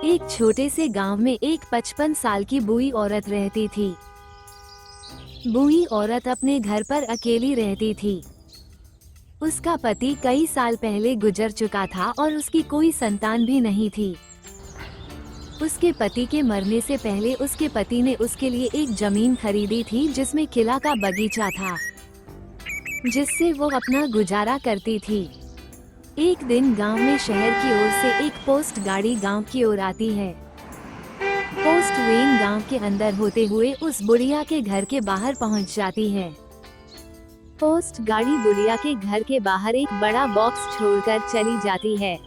एक छोटे से गांव में एक 55 साल की बूढ़ी औरत रहती थी। बूढ़ी औरत अपने घर पर अकेली रहती थी। उसका पति कई साल पहले गुजर चुका था और उसकी कोई संतान भी नहीं थी। उसके पति के मरने से पहले उसके पति ने उसके लिए एक जमीन खरीदी थी जिसमें किला का बगीचा था, जिससे वो अपना गुजारा करती थी। एक दिन गांव में शहर की ओर से एक पोस्ट गाड़ी गांव की ओर आती है। पोस्ट वैन गांव के अंदर होते हुए उस बुढ़िया के घर के बाहर पहुंच जाती है। पोस्ट गाड़ी बुढ़िया के घर के बाहर एक बड़ा बॉक्स छोड़कर चली जाती है।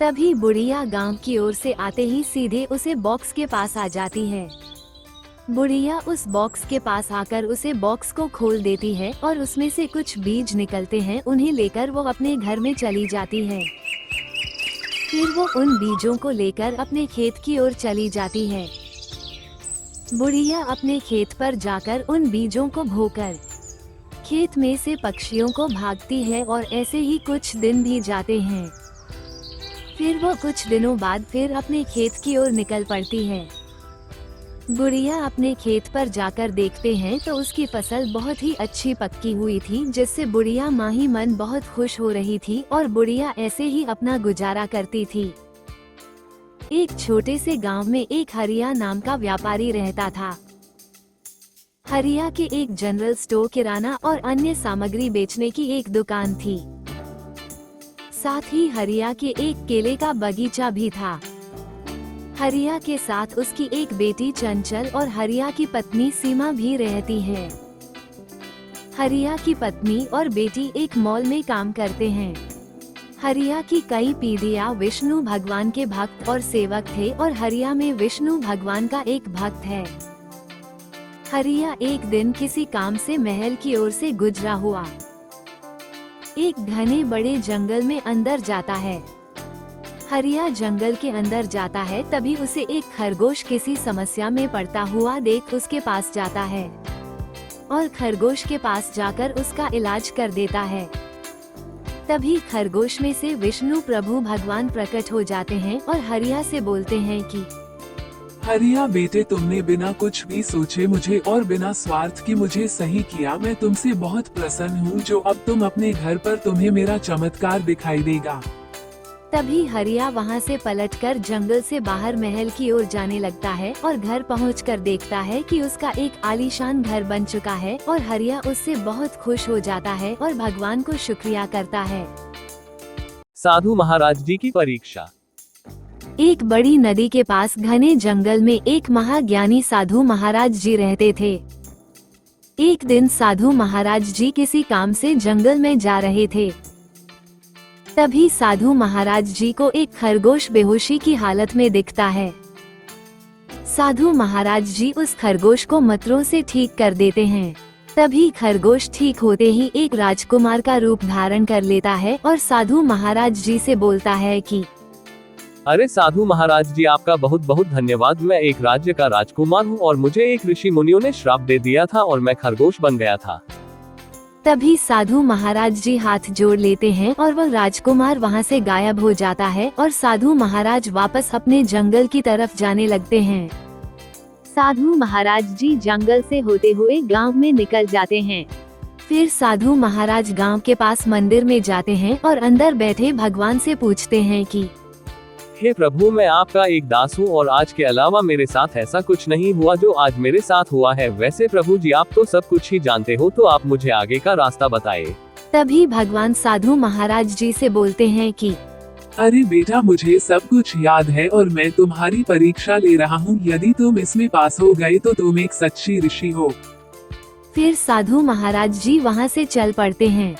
तभी बुढ़िया गांव की ओर से आते ही सीधे उसे बॉक्स के पास आ जाती है। बुढ़िया उस बॉक्स के पास आकर उसे बॉक्स को खोल देती है और उसमें से कुछ बीज निकलते हैं। उन्हें लेकर वो अपने घर में चली जाती है। फिर वो उन बीजों को लेकर अपने खेत की ओर चली जाती है। बुढ़िया अपने खेत पर जाकर उन बीजों को बोकर खेत में से पक्षियों को भागती है और ऐसे ही कुछ दिन भी जाते हैं। फिर वो कुछ दिनों बाद फिर अपने खेत की ओर निकल पड़ती है। बुढ़िया अपने खेत पर जाकर देखते हैं तो उसकी फसल बहुत ही अच्छी पक्की हुई थी, जिससे बुढ़िया माही मन बहुत खुश हो रही थी और बुढ़िया ऐसे ही अपना गुजारा करती थी। एक छोटे से गांव में एक हरिया नाम का व्यापारी रहता था। हरिया के एक जनरल स्टोर, किराना और अन्य सामग्री बेचने की एक दुकान थी। साथ ही हरिया के एक केले का बगीचा भी था। हरिया के साथ उसकी एक बेटी चंचल और हरिया की पत्नी सीमा भी रहती है। हरिया की पत्नी और बेटी एक मॉल में काम करते हैं। हरिया की कई पीढ़ियां विष्णु भगवान के भक्त और सेवक थे और हरिया में विष्णु भगवान का एक भक्त है। हरिया एक दिन किसी काम से महल की ओर से गुजरा हुआ एक घने बड़े जंगल में अंदर जाता है। हरिया जंगल के अंदर जाता है, तभी उसे एक खरगोश किसी समस्या में पड़ता हुआ देख उसके पास जाता है और खरगोश के पास जाकर उसका इलाज कर देता है। तभी खरगोश में से विष्णु प्रभु भगवान प्रकट हो जाते हैं और हरिया से बोलते हैं कि हरिया बेटे, तुमने बिना कुछ भी सोचे मुझे और बिना स्वार्थ की मुझे सही किया। मैं तुमसे बहुत प्रसन्न हूँ जो अब तुम अपने घर पर तुम्हें मेरा चमत्कार दिखाई देगा। तभी हरिया वहाँ से पलटकर जंगल से बाहर महल की ओर जाने लगता है और घर पहुंचकर देखता है कि उसका एक आलीशान घर बन चुका है और हरिया उससे बहुत खुश हो जाता है और भगवान को शुक्रिया करता है। साधु महाराज जी की परीक्षा। एक बड़ी नदी के पास घने जंगल में एक महाज्ञानी साधु महाराज जी रहते थे। एक दिन साधु महाराज जी किसी काम से जंगल में जा रहे थे। तभी साधु महाराज जी को एक खरगोश बेहोशी की हालत में दिखता है। साधु महाराज जी उस खरगोश को मंत्रों से ठीक कर देते हैं। तभी खरगोश ठीक होते ही एक राजकुमार का रूप धारण कर लेता है और साधु महाराज जी से बोलता है कि अरे साधु महाराज जी, आपका बहुत बहुत धन्यवाद। मैं एक राज्य का राजकुमार हूँ और मुझे एक ऋषि मुनियों ने श्राप दे दिया था और मैं खरगोश बन गया था। तभी साधु महाराज जी हाथ जोड़ लेते हैं और वह राजकुमार वहां से गायब हो जाता है और साधु महाराज वापस अपने जंगल की तरफ जाने लगते हैं। साधु महाराज जी जंगल से होते हुए गांव में निकल जाते हैं। फिर साधु महाराज गांव के पास मंदिर में जाते हैं और अंदर बैठे भगवान से पूछते हैं कि हे प्रभु, मैं आपका एक दास हूँ और आज के अलावा मेरे साथ ऐसा कुछ नहीं हुआ जो आज मेरे साथ हुआ है। वैसे प्रभु जी, आप तो सब कुछ ही जानते हो, तो आप मुझे आगे का रास्ता बताएं। तभी भगवान साधु महाराज जी से बोलते हैं कि अरे बेटा, मुझे सब कुछ याद है और मैं तुम्हारी परीक्षा ले रहा हूँ। यदि तुम इसमें पास हो गए तो तुम एक सच्ची ऋषि हो। फिर साधु महाराज जी वहाँ से चल पड़ते हैं।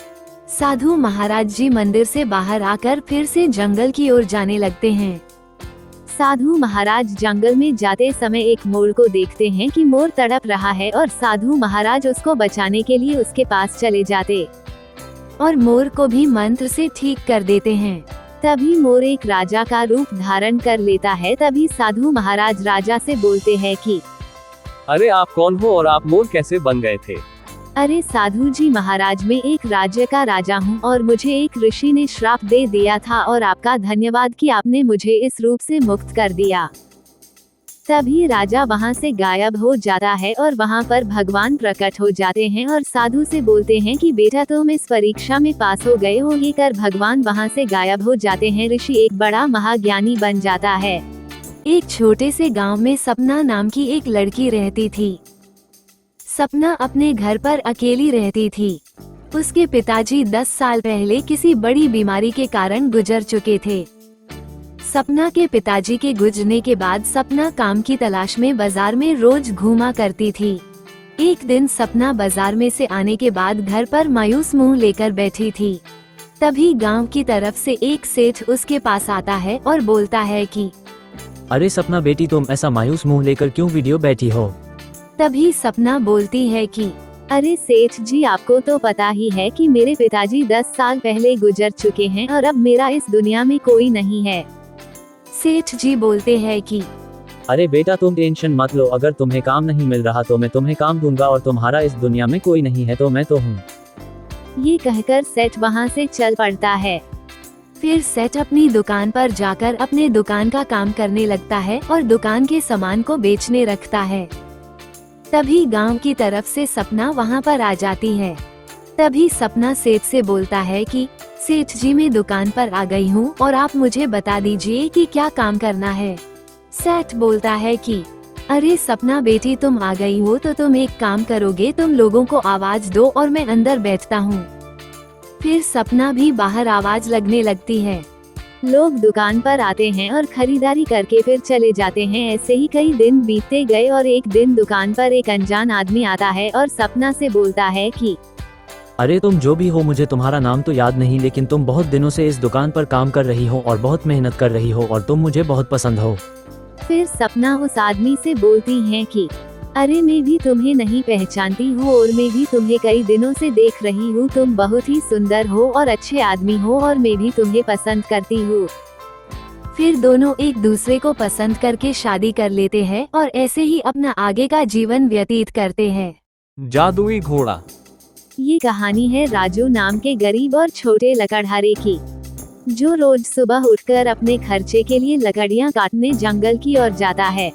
साधु महाराज जी मंदिर से बाहर आकर फिर से जंगल की ओर जाने लगते हैं। साधु महाराज जंगल में जाते समय एक मोर को देखते हैं कि मोर तड़प रहा है और साधु महाराज उसको बचाने के लिए उसके पास चले जाते और मोर को भी मंत्र से ठीक कर देते हैं। तभी मोर एक राजा का रूप धारण कर लेता है। तभी साधु महाराज राजा से बोलते हैं कि अरे आप कौन हो और आप मोर कैसे बन गए थे? अरे साधु जी महाराज, मैं एक राज्य का राजा हूँ और मुझे एक ऋषि ने श्राप दे दिया था और आपका धन्यवाद कि आपने मुझे इस रूप से मुक्त कर दिया। तभी राजा वहाँ से गायब हो जाता है और वहाँ पर भगवान प्रकट हो जाते हैं और साधु से बोलते हैं कि बेटा तुम इस परीक्षा में पास हो गए हो। ये कर भगवान वहाँ से गायब हो जाते हैं। ऋषि एक बड़ा महाज्ञानी बन जाता है। एक छोटे से गांव में सपना नाम की एक लड़की रहती थी। सपना अपने घर पर अकेली रहती थी। उसके पिताजी 10 साल पहले किसी बड़ी बीमारी के कारण गुजर चुके थे। सपना के पिताजी के गुजरने के बाद सपना काम की तलाश में बाजार में रोज घूमा करती थी। एक दिन सपना बाजार में से आने के बाद घर पर मायूस मुंह लेकर बैठी थी। तभी गांव की तरफ से एक सेठ उसके पास आता है और बोलता है कि अरे सपना बेटी, तुम ऐसा मायूस मुंह लेकर क्यों वीडियो बैठी हो? तभी सपना बोलती है कि अरे सेठ जी, आपको तो पता ही है कि मेरे पिताजी 10 साल पहले गुजर चुके हैं और अब मेरा इस दुनिया में कोई नहीं है। सेठ जी बोलते हैं कि अरे बेटा, तुम टेंशन मत लो, अगर तुम्हें काम नहीं मिल रहा तो मैं तुम्हें काम दूंगा और तुम्हारा इस दुनिया में कोई नहीं है तो मैं तो हूँ। ये कहकर सेठ वहाँ से चल पड़ता है। फिर सेठ अपनी दुकान पर जाकर अपने दुकान का काम करने लगता है और दुकान के सामान को बेचने रखता है। तभी गांव की तरफ से सपना वहां पर आ जाती है। तभी सपना सेठ से बोलता है कि सेठ जी, मैं दुकान पर आ गई हूँ और आप मुझे बता दीजिए कि क्या काम करना है। सेठ बोलता है कि अरे सपना बेटी, तुम आ गई हो तो तुम एक काम करोगे, तुम लोगों को आवाज दो और मैं अंदर बैठता हूँ। फिर सपना भी बाहर आवाज लगने लगती है। लोग दुकान पर आते हैं और खरीदारी करके फिर चले जाते हैं। ऐसे ही कई दिन बीतते गए और एक दिन दुकान पर एक अनजान आदमी आता है और सपना से बोलता है कि अरे तुम जो भी हो, मुझे तुम्हारा नाम तो याद नहीं, लेकिन तुम बहुत दिनों से इस दुकान पर काम कर रही हो और बहुत मेहनत कर रही हो और तुम मुझे बहुत पसंद हो। फिर सपना उस आदमी से बोलती है कि अरे मैं भी तुम्हें नहीं पहचानती हूँ और मैं भी तुम्हें कई दिनों से देख रही हूँ। तुम बहुत ही सुंदर हो और अच्छे आदमी हो और मैं भी तुम्हें पसंद करती हूँ। फिर दोनों एक दूसरे को पसंद करके शादी कर लेते हैं और ऐसे ही अपना आगे का जीवन व्यतीत करते हैं। जादुई घोड़ा। ये कहानी है राजू नाम के गरीब और छोटे लकड़हारे की, जो रोज सुबह उठकर अपने खर्चे के लिए लकड़ियाँ काटने जंगल की ओर जाता है।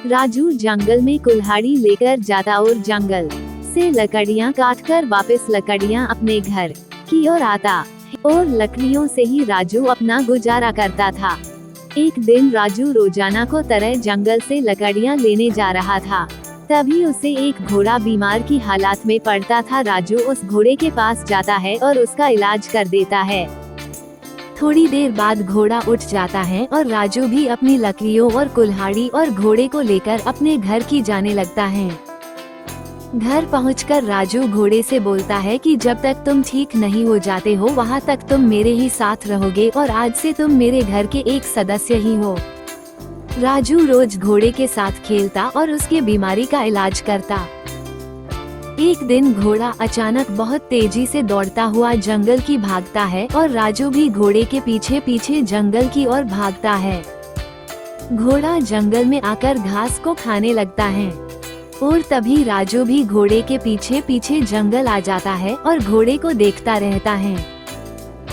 राजू जंगल में कुल्हाड़ी लेकर जाता और जंगल से लकड़ियाँ काटकर वापस लकड़ियाँ अपने घर की ओर आता और लकड़ियों से ही राजू अपना गुजारा करता था। एक दिन राजू रोजाना को तरह जंगल से लकड़ियाँ लेने जा रहा था। तभी उसे एक घोड़ा बीमार की हालत में पड़ता था। राजू उस घोड़े के पास जाता है और उसका इलाज कर देता है। थोड़ी देर बाद घोड़ा उठ जाता है और राजू भी अपनी लकड़ियों और कुल्हाड़ी और घोड़े को लेकर अपने घर की जाने लगता है। घर पहुंचकर राजू घोड़े से बोलता है कि जब तक तुम ठीक नहीं हो जाते हो वहां तक तुम मेरे ही साथ रहोगे और आज से तुम मेरे घर के एक सदस्य ही हो। राजू रोज घोड़े के साथ खेलता और उसके बीमारी का इलाज करता। एक दिन घोड़ा अचानक बहुत तेजी से दौड़ता हुआ जंगल की भागता है और राजू भी घोड़े के पीछे पीछे जंगल की ओर भागता है। घोड़ा जंगल में आकर घास को खाने लगता है और तभी राजू भी घोड़े के पीछे पीछे जंगल आ जाता है और घोड़े को देखता रहता है।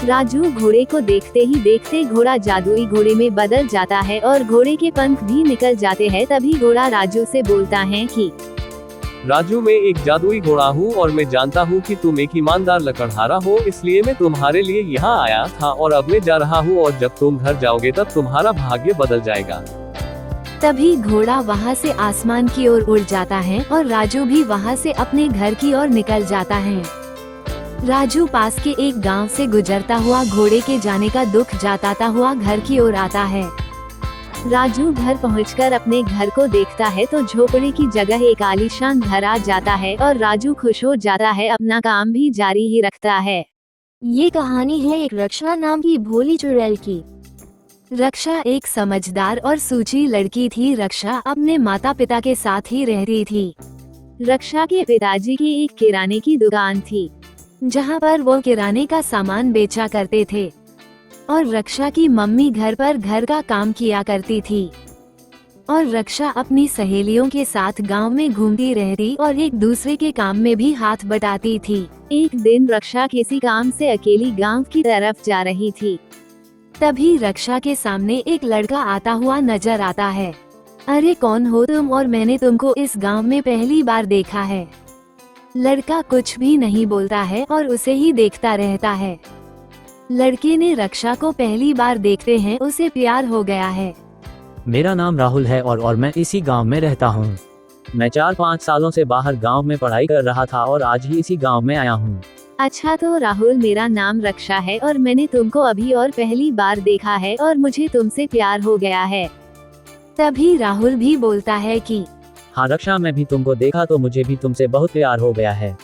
राजू घोड़े को देखते ही देखते घोड़ा जादुई घोड़े में बदल जाता है और घोड़े के पंख भी निकल जाते हैं। तभी घोड़ा राजू से बोलता है कि राजू, मैं एक जादुई घोड़ा हूँ और मैं जानता हूँ कि तुम एक ईमानदार लकड़हारा हो, इसलिए मैं तुम्हारे लिए यहाँ आया था और अब मैं जा रहा हूँ और जब तुम घर जाओगे तब तुम्हारा भाग्य बदल जाएगा। तभी घोड़ा वहाँ से आसमान की ओर उड़ जाता है और राजू भी वहाँ से अपने घर की ओर निकल जाता है। राजू पास के एक गांव से गुजरता हुआ घोड़े के जाने का दुख जताता हुआ घर की ओर आता है। राजू घर पहुंचकर अपने घर को देखता है तो झोपड़ी की जगह एक आलीशान घर आ जाता है और राजू खुश हो जाता है, अपना काम भी जारी ही रखता है। ये कहानी है एक रक्षा नाम की भोली चुड़ैल की। रक्षा एक समझदार और सूझी लड़की थी। रक्षा अपने माता पिता के साथ ही रहती थी। रक्षा के पिताजी की एक किराने की दुकान थी, जहां पर वो किराने का सामान बेचा करते थे और रक्षा की मम्मी घर पर घर का काम किया करती थी। और रक्षा अपनी सहेलियों के साथ गांव में घूमती रहती और एक दूसरे के काम में भी हाथ बटाती थी। एक दिन रक्षा किसी काम से अकेली गांव की तरफ जा रही थी। तभी रक्षा के सामने एक लड़का आता हुआ नजर आता है। अरे कौन हो तुम, और मैंने तुमको इस गांव में पहली बार देखा है। लड़का कुछ भी नहीं बोलता है और उसे ही देखता रहता है। लड़के ने रक्षा को पहली बार देखते हैं उसे प्यार हो गया है। मेरा नाम राहुल है और मैं इसी गांव में रहता हूँ। मैं 4-5 सालों से बाहर गांव में पढ़ाई कर रहा था और आज ही इसी गांव में आया हूँ। अच्छा तो राहुल, मेरा नाम रक्षा है और मैंने तुमको अभी और पहली बार देखा है और मुझे तुमसे प्यार हो गया है। तभी राहुल भी बोलता है कि हाँ रक्षा, मैं भी तुमको देखा तो मुझे भी तुमसे बहुत प्यार हो गया है।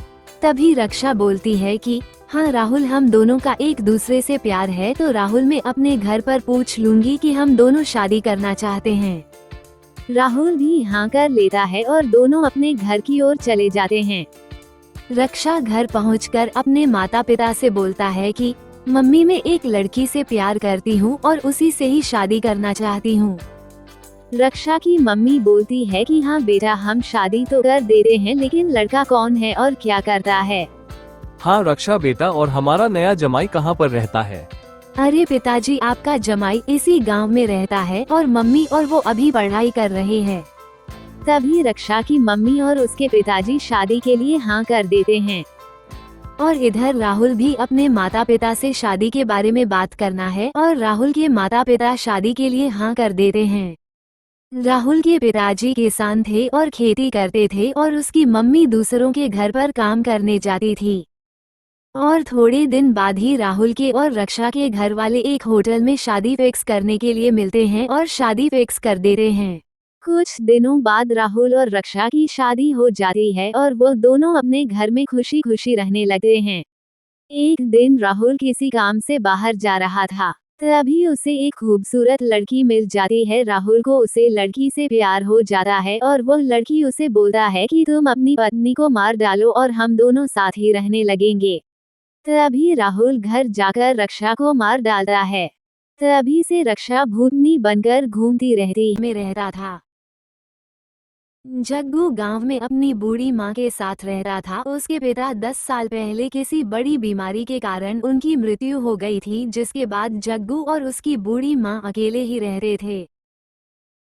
तभी रक्षा बोलती है कि हाँ राहुल, हम दोनों का एक दूसरे से प्यार है, तो राहुल मैं अपने घर पर पूछ लूंगी कि हम दोनों शादी करना चाहते हैं। राहुल भी हाँ कर लेता है और दोनों अपने घर की ओर चले जाते हैं। रक्षा घर पहुंचकर अपने माता पिता से बोलता है कि मम्मी, मैं एक लड़की से प्यार करती हूँ और उसी से ही शादी करना चाहती हूँ। रक्षा की मम्मी बोलती है कि हाँ बेटा, हम शादी तो कर देते हैं, लेकिन लड़का कौन है और क्या करता है। हाँ रक्षा बेटा, और हमारा नया जमाई कहाँ पर रहता है? अरे पिताजी, आपका जमाई इसी गांव में रहता है और मम्मी और वो अभी पढ़ाई कर रहे हैं। तभी रक्षा की मम्मी और उसके पिताजी शादी के लिए हाँ कर देते हैं। और इधर राहुल भी अपने माता पिता से शादी के बारे में बात करना है और राहुल के माता पिता शादी के लिए हाँ कर देते हैं। राहुल के पिताजी किसान थे और खेती करते थे और उसकी मम्मी दूसरों के घर पर काम करने जाती थी। और थोड़े दिन बाद ही राहुल के और रक्षा के घर वाले एक होटल में शादी फिक्स करने के लिए मिलते हैं और शादी फिक्स कर देते हैं। कुछ दिनों बाद राहुल और रक्षा की शादी हो जाती है और वो दोनों अपने घर में खुशी खुशी रहने लगते हैं। एक दिन राहुल किसी काम से बाहर जा रहा था, तभी उसे एक खूबसूरत लड़की मिल जाती है। राहुल को उसे लड़की से प्यार हो जाता है और वो लड़की उसे बोलता है कि तुम अपनी पत्नी को मार डालो और हम दोनों साथ ही रहने लगेंगे। तभी राहुल घर जाकर रक्षा को मार डालता है। तभी से रक्षा भूतनी बनकर घूमती रहता था। जग्गू गांव में अपनी बूढ़ी माँ के साथ रहता था। उसके पिता 10 साल पहले किसी बड़ी बीमारी के कारण उनकी मृत्यु हो गई थी, जिसके बाद जग्गू और उसकी बूढ़ी माँ अकेले ही रहते थे।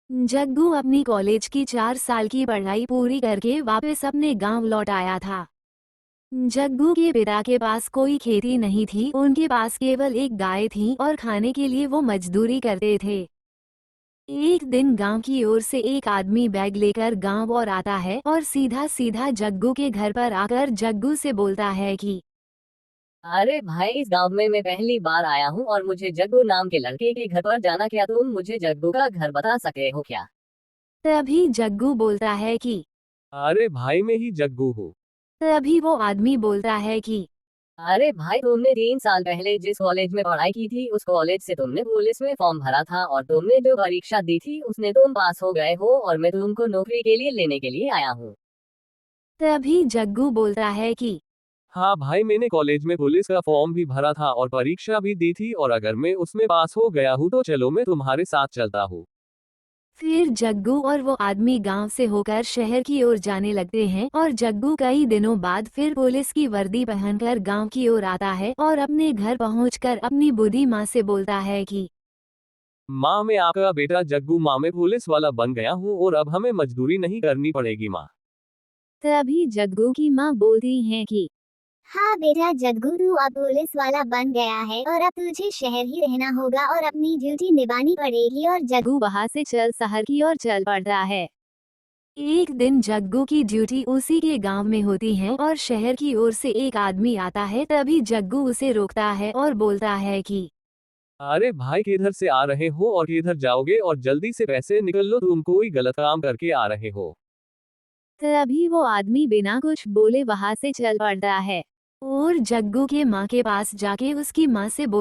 जग्गू अपनी कॉलेज की 4 साल की पढ़ाई पूरी करके वापस अपने गांव लौट आया था। जग्गू के पिता के पास कोई खेती नहीं थी, उनके पास केवल एक गाय थी और खाने के लिए वो मजदूरी करते थे। एक दिन गांव की ओर से एक आदमी बैग लेकर गांव और आता है और सीधा सीधा जग्गू के घर पर आकर जग्गू से बोलता है कि अरे भाई, इस गांव में मैं पहली बार आया हूँ और मुझे जग्गू नाम के लड़के के घर पर जाना, क्या तुम मुझे जग्गू का घर बता सकते हो क्या? तभी जग्गू बोलता है कि अरे भाई, मैं ही जग्गू हूँ। तभी वो आदमी बोलता है कि अरे भाई, तुमने 3 साल पहले जिस कॉलेज में पढ़ाई की थी उस कॉलेज से तुमने पुलिस में फॉर्म भरा था और तुमने जो परीक्षा दी थी उसने तुम पास हो गए हो और मैं तुमको नौकरी के लिए लेने के लिए आया हूँ। तभी जग्गू बोलता है कि हाँ भाई, मैंने कॉलेज में पुलिस का फॉर्म भी भरा था और परीक्षा भी दी थी, और अगर मैं उसमें पास हो गया हूँ तो चलो मैं तुम्हारे साथ चलता हूँ। फिर जग्गू और वो आदमी गांव से होकर शहर की ओर जाने लगते हैं और जग्गू कई दिनों बाद फिर पुलिस की वर्दी पहनकर गांव की ओर आता है और अपने घर पहुंचकर अपनी बूढ़ी माँ से बोलता है कि माँ, मैं आपका बेटा जग्गू, माँ मैं पुलिस वाला बन गया हूँ और अब हमें मजदूरी नहीं करनी पड़ेगी माँ। तभी जग्गू की माँ बोलती है कि हाँ बेटा जग्गू, तू अब पुलिस वाला बन गया है और अब तुझे शहर ही रहना होगा और अपनी ड्यूटी निभानी पड़ेगी। और जग्गू वहाँ से चल शहर की ओर चल पड़ता है। एक दिन जग्गू की ड्यूटी उसी के गांव में होती है और शहर की ओर से एक आदमी आता है। तभी जग्गू उसे रोकता है और बोलता है कि अरे भाई, किधर से आ रहे हो और किधर जाओगे, और जल्दी से पैसे निकल लो, तुम कोई गलत काम करके आ रहे हो। तभी वो आदमी बिना कुछ बोले वहाँ से चल पड़ता है और जग्गू के माँ के पास जाके उसकी माँ से बोल